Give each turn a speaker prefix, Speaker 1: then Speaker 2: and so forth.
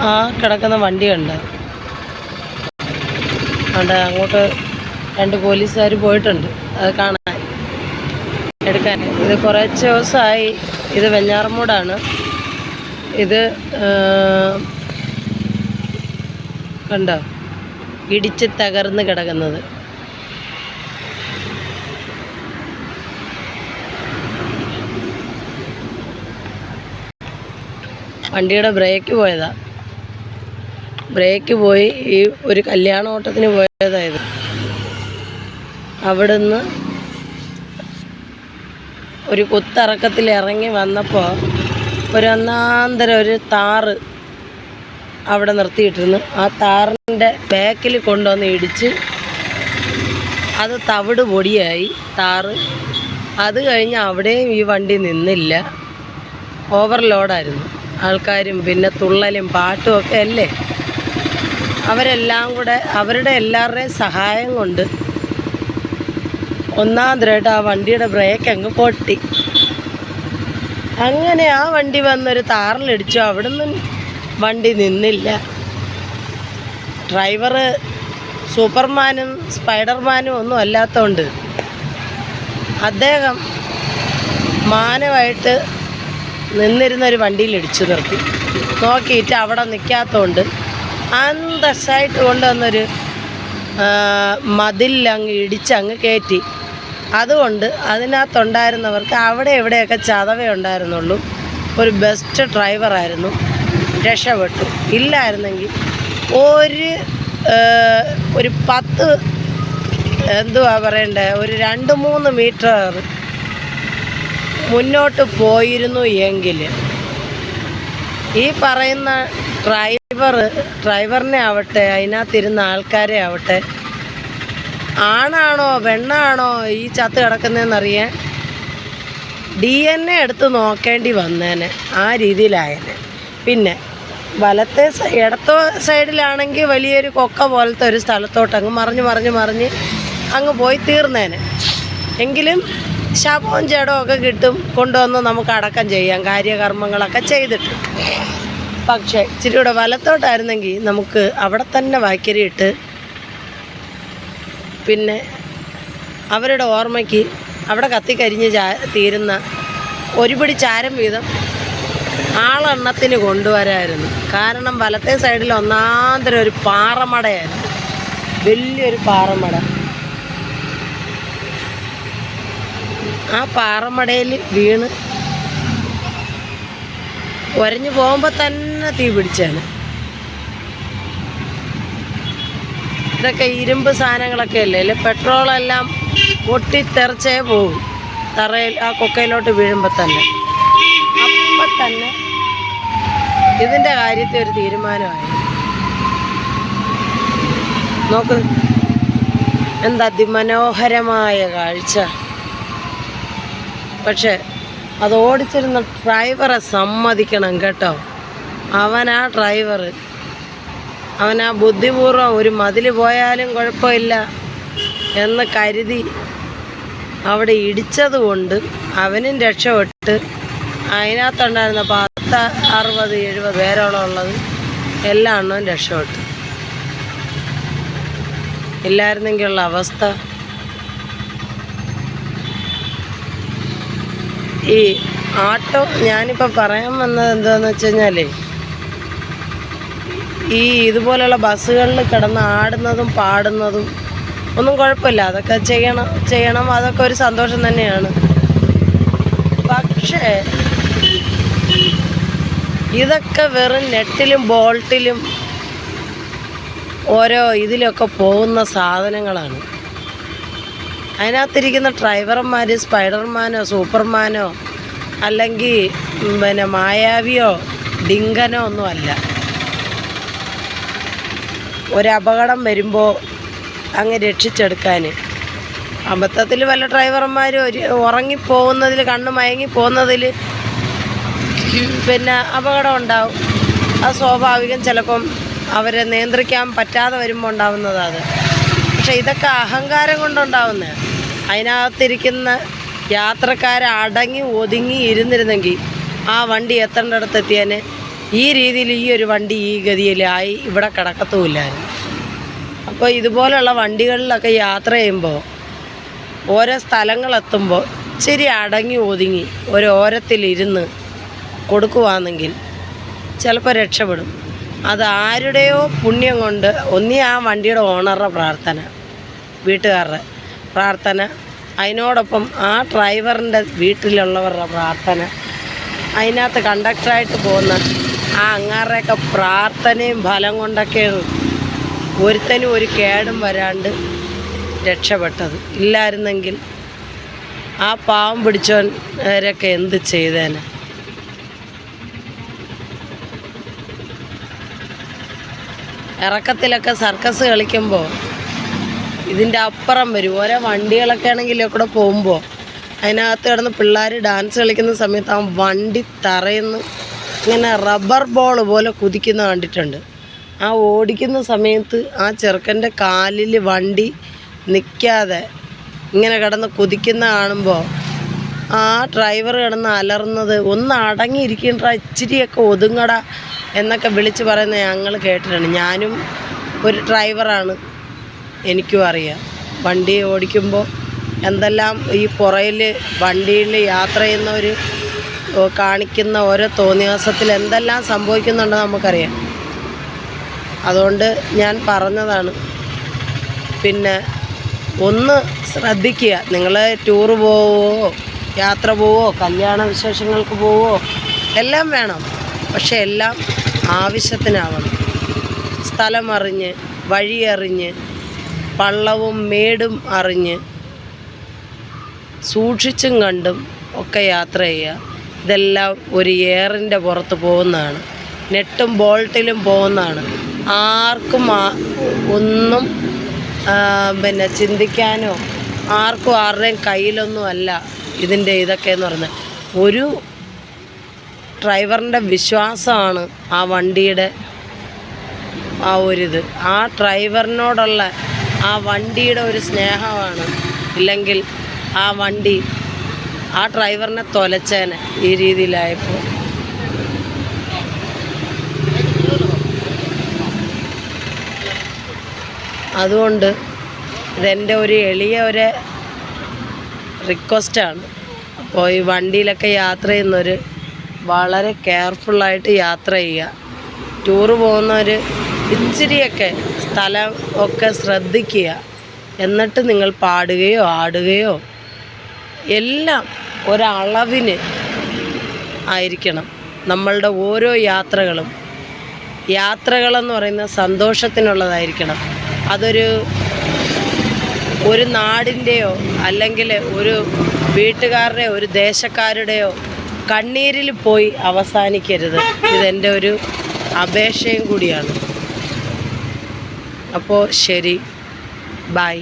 Speaker 1: ആ കിടക്കുന്ന വണ്ടി കണ്ട് അങ്ങോട്ട് 2 പോലീസുകാർ പോയിട്ടുണ്ട് അത് കാണാൻ എടുക്കാൻ. ഇത് കുറച്ച് ദിവസമായി. ഇത് വെഞ്ഞാറമൂടാണ്. ഇത് കണ്ടോ ഇടിച്ച് തകർന്ന് കിടക്കുന്നത്. വണ്ടിയുടെ ബ്രേക്ക് പോയതാ. ബ്രേക്ക് പോയി ഈ ഒരു കല്യാണ ഓട്ടത്തിന് പോയതായത്. അവിടുന്ന് ഒരു കുത്തിറക്കത്തിൽ ഇറങ്ങി വന്നപ്പോൾ ഒരു താറ് അവിടെ നിർത്തിയിട്ടിരുന്നു. ആ താറിൻ്റെ ബാക്കിൽ കൊണ്ടുവന്ന് ഇടിച്ച് അത് തവിട് പൊടിയായി താറ്. അത് കഴിഞ്ഞ് അവിടെയും ഈ വണ്ടി നിന്നില്ല. ഓവർലോഡായിരുന്നു. ആൾക്കാരും പിന്നെ തുള്ളലും പാട്ടും ഒക്കെ അല്ലേ. അവരെല്ലാം കൂടെ അവരുടെ എല്ലാവരുടെയും സഹായം കൊണ്ട് ഒന്നാന്തരമായിട്ട് ആ വണ്ടിയുടെ ബ്രേക്ക് അങ്ങ് പൊട്ടി. അങ്ങനെ ആ വണ്ടി വന്നൊരു താറിലിടിച്ചു. അവിടുന്ന് വണ്ടി നിന്നില്ല. ഡ്രൈവർ സൂപ്പർമാനും സ്പൈഡർമാനും ഒന്നും അല്ലാത്തതുകൊണ്ട് അദ്ദേഹം മാനമായിട്ട് നിന്നിരുന്നൊരു വണ്ടിയിൽ ഇടിച്ചു നിർത്തി. നോക്കിയിട്ട് അവിടെ നിൽക്കാത്തതുകൊണ്ട് അന്തസ്സായിട്ട് കൊണ്ടുവന്നൊരു മതിലങ്ങ് ഇടിച്ചങ്ങ് കയറ്റി. അതുകൊണ്ട് അതിനകത്തുണ്ടായിരുന്നവർക്ക് അവിടെ എവിടെയൊക്കെ ചതവേ ഉണ്ടായിരുന്നുള്ളൂ. ഒരു ബെസ്റ്റ് ഡ്രൈവറായിരുന്നു, രക്ഷപ്പെട്ടു. ഇല്ലായിരുന്നെങ്കിൽ ഒരു 10 എന്തുവാ പറയണ്ടേ, ഒരു 2-3 മീറ്റർ മുന്നോട്ട് പോയിരുന്നു എങ്കിൽ ഈ പറയുന്ന ഡ്രൈവറിനെ ആവട്ടെ അതിനകത്തിരുന്ന ആൾക്കാരെ ആവട്ടെ ആണാണോ പെണ്ണാണോ ഈ ചത്ത് കിടക്കുന്നതെന്നറിയാൻ DNA എടുത്ത് നോക്കേണ്ടി വന്നേനെ. ആ രീതിയിലായേനെ. പിന്നെ ഇടത്തോ സൈഡിലാണെങ്കിൽ വലിയൊരു കൊക്ക പോലത്തെ ഒരു സ്ഥലത്തോട്ട് അങ്ങ് മറിഞ്ഞ് അങ്ങ് പോയി തീർന്നേനെ. എങ്കിലും ശവവും ജഡവും ഒക്കെ കിട്ടും, കൊണ്ടുവന്ന് നമുക്ക് അടക്കം ചെയ്യാം, കാര്യകർമ്മങ്ങളൊക്കെ ചെയ്തിട്ട്. പക്ഷേ ഇച്ചിരി കൂടെ വലത്തോട്ടായിരുന്നെങ്കിൽ നമുക്ക് അവിടെ തന്നെ വായ്ക്കരിയിട്ട് പിന്നെ അവരുടെ ഓർമ്മയ്ക്ക് അവിടെ കത്തിക്കരിഞ്ഞ് തീരുന്ന ഒരു പിടി ചാരം വീതം ആളെണ്ണത്തിന് കൊണ്ടുവരായിരുന്നു. കാരണം വലത്തെ സൈഡിൽ ഒന്നാന്തരം ഒരു പാറമടയായിരുന്നു, വലിയൊരു പാറമട. ആ പാറമടയിൽ വീണ് ഉരഞ്ഞു പോകുമ്പോൾ തന്നെ തീ പിടിച്ചാണ്. ഇതൊക്കെ ഇരുമ്പ് സാധനങ്ങളൊക്കെ അല്ലേ, പെട്രോളെല്ലാം പൊട്ടിത്തെറിച്ചേ പോകും തറയിൽ ആ കൊക്കയിലോട്ട് വീഴുമ്പോൾ തന്നെ. അപ്പം തന്നെ ഇതിൻ്റെ കാര്യത്തിൽ ഒരു തീരുമാനമായി. നോക്ക് എന്താ അതിമനോഹരമായ കാഴ്ച. പക്ഷെ അത് ഓടിച്ചിരുന്ന ഡ്രൈവറെ സമ്മതിക്കണം കേട്ടോ. അവനാ ഡ്രൈവർ, അവനാ ബുദ്ധിപൂർവ്വം ഒരു മതിൽ പോയാലും കുഴപ്പമില്ല എന്ന് കരുതി അവിടെ ഇടിച്ചതുകൊണ്ട് അവനും രക്ഷപ്പെട്ട്. അതിനകത്തുണ്ടായിരുന്ന 10, 60, 70 പേരോളം ഉള്ളത് എല്ലാ എണ്ണവും രക്ഷപ്പെട്ടു. ഇല്ലായിരുന്നെങ്കിലുള്ള അവസ്ഥ ഈ ആട്ടോ. ഞാനിപ്പോൾ പറയാൻ വന്നത് എന്താണെന്ന് വെച്ച് കഴിഞ്ഞാൽ ഈ ഇതുപോലെയുള്ള ബസ്സുകളിൽ കിടന്ന് ആടുന്നതും പാടുന്നതും ഒന്നും കുഴപ്പമില്ല, അതൊക്കെ ചെയ്യണം, അതൊക്കെ ഒരു സന്തോഷം തന്നെയാണ്. പക്ഷേ ഇതൊക്കെ വെറും നെറ്റിലും ബോൾട്ടിലും ഓരോ ഇതിലൊക്കെ പോകുന്ന സാധനങ്ങളാണ്. അതിനകത്തിരിക്കുന്ന ഡ്രൈവർമാർ സ്പൈഡർമാനോ സൂപ്പർമാനോ അല്ലെങ്കിൽ പിന്നെ മായാവിയോ ഡിങ്കനോ ഒന്നുമല്ല. ഒരപകടം വരുമ്പോൾ അങ്ങ് രക്ഷിച്ചെടുക്കാൻ അബദ്ധത്തിൽ വല്ല ഡ്രൈവർമാർ ഉറങ്ങിപ്പോകുന്നതിൽ കണ്ണ് മയങ്ങി പോകുന്നതിൽ പിന്നെ അപകടം ഉണ്ടാവും. അത് സ്വാഭാവികം. ചിലപ്പം അവരെ നിയന്ത്രിക്കാൻ പറ്റാതെ വരുമ്പോൾ ഉണ്ടാവുന്നതാണ്. പക്ഷേ ഇതൊക്കെ അഹങ്കാരം കൊണ്ടുണ്ടാവുന്നത്. അതിനകത്തിരിക്കുന്ന യാത്രക്കാരെ അടങ്ങി ഒതുങ്ങി ഇരുന്നിരുന്നെങ്കിൽ ആ വണ്ടി എത്തേണ്ടടുത്ത് എത്തിയേനെ. ഈ രീതിയിൽ ഈ ഒരു വണ്ടി ഈ ഗതിയിലായി ഇവിടെ കിടക്കത്തുമില്ലായിരുന്നു. അപ്പോൾ ഇതുപോലുള്ള വണ്ടികളിലൊക്കെ യാത്ര ചെയ്യുമ്പോൾ ഓരോ സ്ഥലങ്ങളെത്തുമ്പോൾ ഇച്ചിരി അടങ്ങി ഒതുങ്ങി ഓരോരത്തിലിരുന്ന് കൊടുക്കുവാണെങ്കിൽ ചിലപ്പോൾ രക്ഷപ്പെടും. അത് ആരുടെയോ പുണ്യം കൊണ്ട് ഒന്നീ ആ വണ്ടിയുടെ ഓണറുടെ പ്രാർത്ഥന, വീട്ടുകാരുടെ പ്രാർത്ഥന, അതിനോടൊപ്പം ആ ഡ്രൈവറിൻ്റെ വീട്ടിലുള്ളവരുടെ പ്രാർത്ഥന, അതിനകത്ത് കണ്ടക്ടറായിട്ട് പോകുന്ന ആ അങ്ങാരുടെയൊക്കെ പ്രാർത്ഥനയും ഫലം കൊണ്ടൊക്കെയാണ് ഒരുത്തനും ഒരു കേടും വരാണ്ട് രക്ഷപ്പെട്ടത്. ഇല്ലായിരുന്നെങ്കിൽ ആ പാവം പിടിച്ചവരൊക്കെ എന്ത് ചെയ്തേനെ. ഇറക്കത്തിലൊക്കെ സർക്കസ് കളിക്കുമ്പോൾ ഇതിൻ്റെ അപ്പുറം വരും. ഓരോ വണ്ടികളൊക്കെ ആണെങ്കിൽ കൂടെ പോകുമ്പോൾ അതിനകത്ത് കിടന്ന് പിള്ളേർ ഡാൻസ് കളിക്കുന്ന സമയത്ത് ആ വണ്ടി തറയുന്നു ഇങ്ങനെ റബ്ബർ ബോൾ പോലെ കുതിക്കുന്ന കണ്ടിട്ടുണ്ട്. ആ ഓടിക്കുന്ന സമയത്ത് ആ ചെറുക്കൻ്റെ കാലിൽ വണ്ടി നിൽക്കാതെ ഇങ്ങനെ കിടന്ന് കുതിക്കുന്ന കാണുമ്പോൾ ആ ഡ്രൈവർ കിടന്ന് അലറുന്നത്, ഒന്ന് അടങ്ങിയിരിക്കണ്ട, ഇച്ചിരിയൊക്കെ ഒതുങ്ങട എന്നൊക്കെ വിളിച്ച് പറയുന്നത് ഞങ്ങൾ കേട്ടിട്ടുണ്ട്. ഞാനും ഒരു ഡ്രൈവറാണ്, എനിക്കും അറിയാം വണ്ടി ഓടിക്കുമ്പോൾ എന്തെല്ലാം ഈ പുറയിൽ വണ്ടിയിൽ യാത്ര ചെയ്യുന്നവർ കാണിക്കുന്ന ഓരോ തോന്നിയാസത്തിൽ എന്തെല്ലാം സംഭവിക്കുന്നുണ്ടെന്ന് നമുക്കറിയാം. അതുകൊണ്ട് ഞാൻ പറഞ്ഞതാണ്. പിന്നെ ഒന്ന് ശ്രദ്ധിക്കുക, നിങ്ങൾ ടൂറ് പോവോ, യാത്ര പോവോ, കല്യാണ വിശേഷങ്ങൾക്ക് പോവോ, എല്ലാം വേണം. പക്ഷെ എല്ലാം ആവശ്യത്തിനാവണം. സ്ഥലം അറിഞ്ഞ്, വഴി അറിഞ്ഞ്, പള്ളവും മേടും അറിഞ്ഞ്, സൂക്ഷിച്ചും കണ്ടും ഒക്കെ യാത്ര ചെയ്യുക. ഇതെല്ലാം ഒരു എയറിൻ്റെ പുറത്ത് പോകുന്നതാണ്, നെട്ടും ബോൾട്ടിലും പോകുന്നതാണ്. ആർക്കും ഒന്നും പിന്നെ ചിന്തിക്കാനോ ആർക്കും ആരുടെയും കയ്യിലൊന്നും അല്ല ഇതിൻ്റെ ഇതൊക്കെ എന്ന് പറഞ്ഞാൽ ഒരു ഡ്രൈവറിൻ്റെ വിശ്വാസമാണ് ആ വണ്ടിയുടെ ആ ഒരിത്. ആ ഡ്രൈവറിനോടുള്ള ആ വണ്ടിയുടെ ഒരു സ്നേഹമാണ്. ഇല്ലെങ്കിൽ ആ വണ്ടി ആ ഡ്രൈവറിനെ തൊലച്ചേനെ ഈ രീതിയിലായപ്പോൾ. അതുകൊണ്ട് ഇതെൻ്റെ ഒരു എളിയ ഒരു റിക്വസ്റ്റാണ്. അപ്പോൾ ഈ വണ്ടിയിലൊക്കെ യാത്ര ചെയ്യുന്നവർ വളരെ കെയർഫുള്ളായിട്ട് യാത്ര ചെയ്യുക. ടൂറ് പോകുന്നവർ ഇച്ചിരിയൊക്കെ സ്ഥലം ഒക്കെ ശ്രദ്ധിക്കുക. എന്നിട്ട് നിങ്ങൾ പാടുകയോ ആടുകയോ എല്ലാം ഒരളവിന് ആയിരിക്കണം. നമ്മളുടെ ഓരോ യാത്രകളെന്ന് പറയുന്നത് സന്തോഷത്തിനുള്ളതായിരിക്കണം. ഒരു നാടിൻ്റെയോ അല്ലെങ്കിൽ ഒരു വീട്ടുകാരുടെയോ ഒരു ദേശക്കാരുടെയോ കണ്ണീരിൽ പോയി അവസാനിക്കരുത്. ഇതെൻ്റെ ഒരു അപേക്ഷയും കൂടിയാണ്. അപ്പോൾ ശരി, ബൈ.